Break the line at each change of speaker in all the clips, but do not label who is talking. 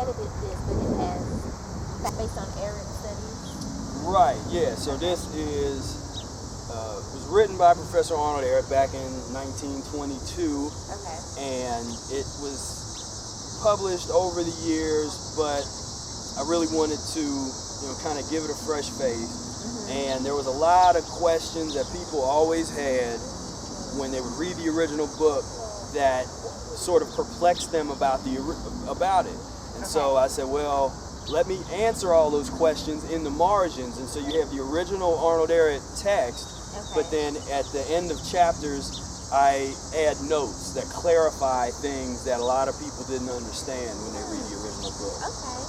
edited this, but it has based on errant studies.
Right. Yeah. So this was written by Professor Arnold Ehret back in 1922.
Okay.
And it was published over the years, but I really wanted to, kind of give it a fresh face. And there was a lot of questions that people always had when they would read the original book that sort of perplexed them about it. And so I said, well, let me answer all those questions in the margins. And so you have the original Arnold Ehret text, but then at the end of chapters, I add notes that clarify things that a lot of people didn't understand when they read the original book.
Okay.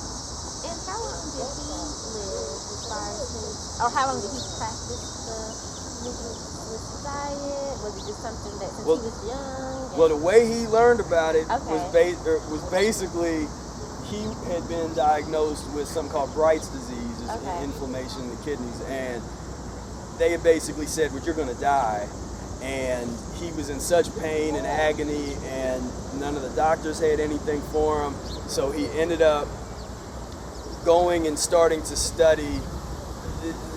And how long did he live as far as his, or how long did he practice the Mucusless diet? Was it just something that since he was young?
Well, the way he learned about it was basically, he had been diagnosed with something called Bright's disease, inflammation in the kidneys, and they had basically said, well, you're going to die. And he was in such pain and agony, and none of the doctors had anything for him. So he ended up going and starting to study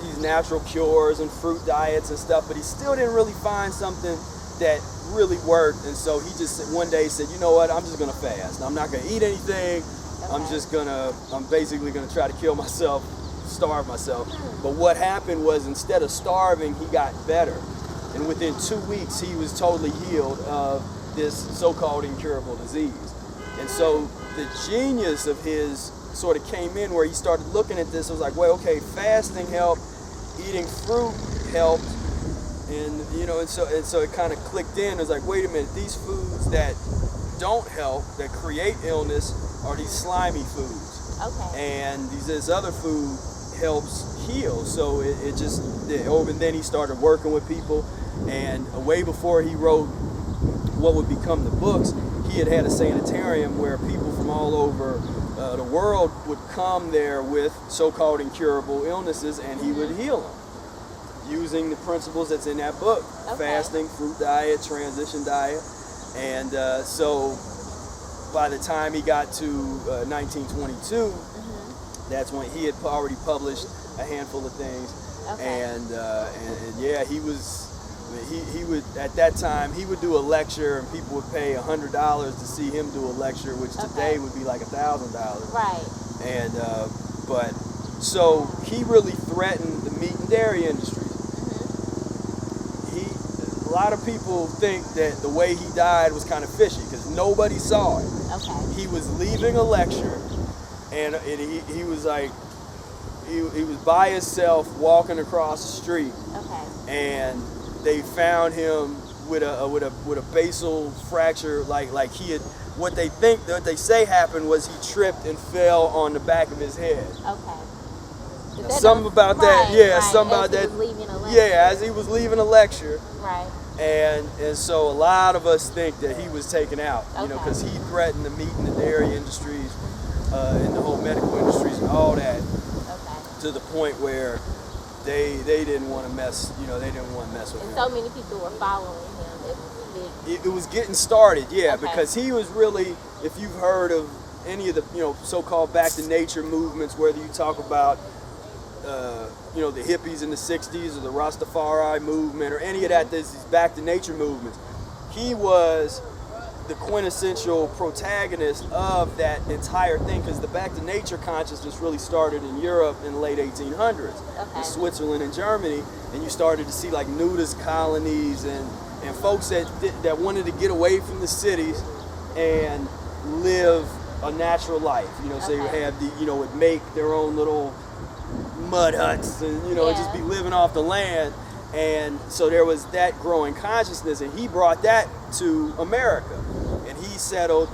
these natural cures and fruit diets and stuff, but he still didn't really find something that really worked. And so he just one day said, you know what, I'm just going to fast. I'm not going to eat anything. I'm basically going to try to kill myself, starve myself. But what happened was, instead of starving, he got better. And within 2 weeks, he was totally healed of this so-called incurable disease. And so the genius of his sort of came in where he started looking at this. It was like, well, okay, fasting helped, eating fruit helped, and so it kind of clicked in. It was like, wait a minute, these foods that don't help, that create illness, are these slimy foods.
Okay.
And this other food helps heal. So and then he started working with people, and way before he wrote what would become the books, he had a sanitarium where people from all over the world would come there with so-called incurable illnesses, and he would heal them using the principles that's in that book: fasting, fruit diet, transition diet. And so by the time he got to 1922, that's when he had already published a handful of things. And yeah, he would at that time he would do a lecture, and people would pay $100 to see him do a lecture, which today would be like $1,000.
Right.
And but so he really threatened the meat and dairy industries. A lot of people think that the way he died was kind of fishy because nobody saw it. He was leaving a lecture, and he was like, he was by himself walking across the street, and they found him with a basal fracture, like he had. What they say happened was he tripped and fell on the back of his head. Something about that, something about that. Yeah, as he was leaving a lecture.
Right.
And so a lot of us think that he was taken out, because he threatened the meat and the dairy industries, and the whole medical industries and all that, to the point where they didn't want to mess, they didn't want to mess with him.
So many people were following him.
It was getting started, because he was really, if you've heard of any of the, so-called back to nature movements, whether you talk about the hippies in the 60s or the Rastafari movement or any of that, these back to nature movements. He was the quintessential protagonist of that entire thing, because the back to nature consciousness really started in Europe in the late 1800s, in Switzerland and Germany, and you started to see like nudist colonies and folks that wanted to get away from the cities and live a natural life. So you have would make their own little mud huts and just be living off the land. And so there was that growing consciousness, and he brought that to America. And he settled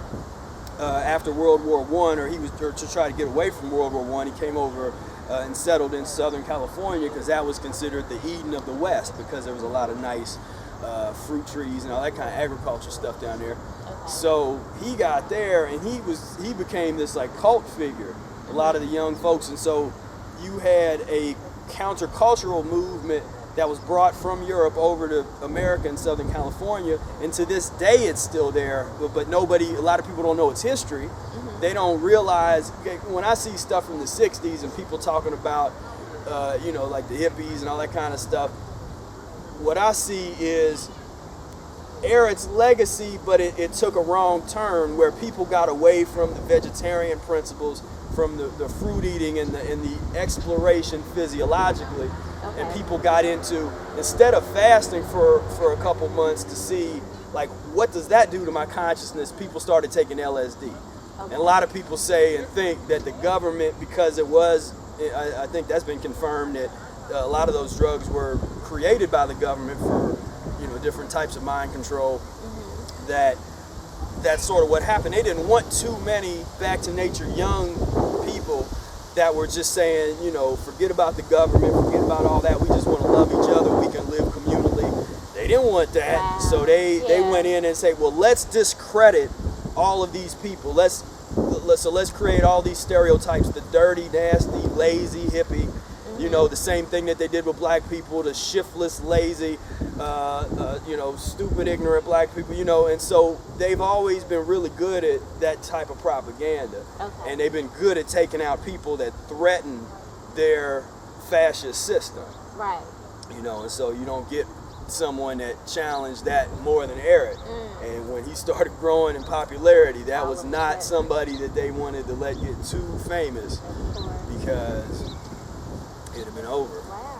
after World War I, or to try to get away from World War I, he came over and settled in Southern California, because that was considered the Eden of the West, because there was a lot of nice fruit trees and all that kind of agriculture stuff down there. So he got there, and he became this like cult figure, a lot of the young folks. And so you had a countercultural movement that was brought from Europe over to America and Southern California, and to this day it's still there, but a lot of people don't know its history. They don't realize, when I see stuff from the 60s and people talking about, like the hippies and all that kind of stuff, what I see is its legacy, but it took a wrong turn where people got away from the vegetarian principles, from the fruit eating and the exploration physiologically.
Okay.
And people got into, instead of fasting for a couple months to see, like, what does that do to my consciousness, people started taking LSD.
Okay.
And a lot of people say and think that the government, because it was, I think that's been confirmed, that a lot of those drugs were created by the government for, different types of mind control, that's sort of what happened. They didn't want too many back to nature young people that were just saying, forget about the government, forget about all that, we just want to love each other, we can live communally. They didn't want that.
Wow.
So they went in and said, well, let's discredit all of these people. Let's create all these stereotypes, the dirty, nasty, lazy hippie, the same thing that they did with black people, the shiftless, lazy, stupid, ignorant black people, and so they've always been really good at that type of propaganda.
Okay.
And they've been good at taking out people that threaten their fascist system.
Right.
And so you don't get someone that challenged that more than Eric. And when he started growing in popularity, that was not somebody that they wanted to let get too famous, because it'd have been over.
Wow.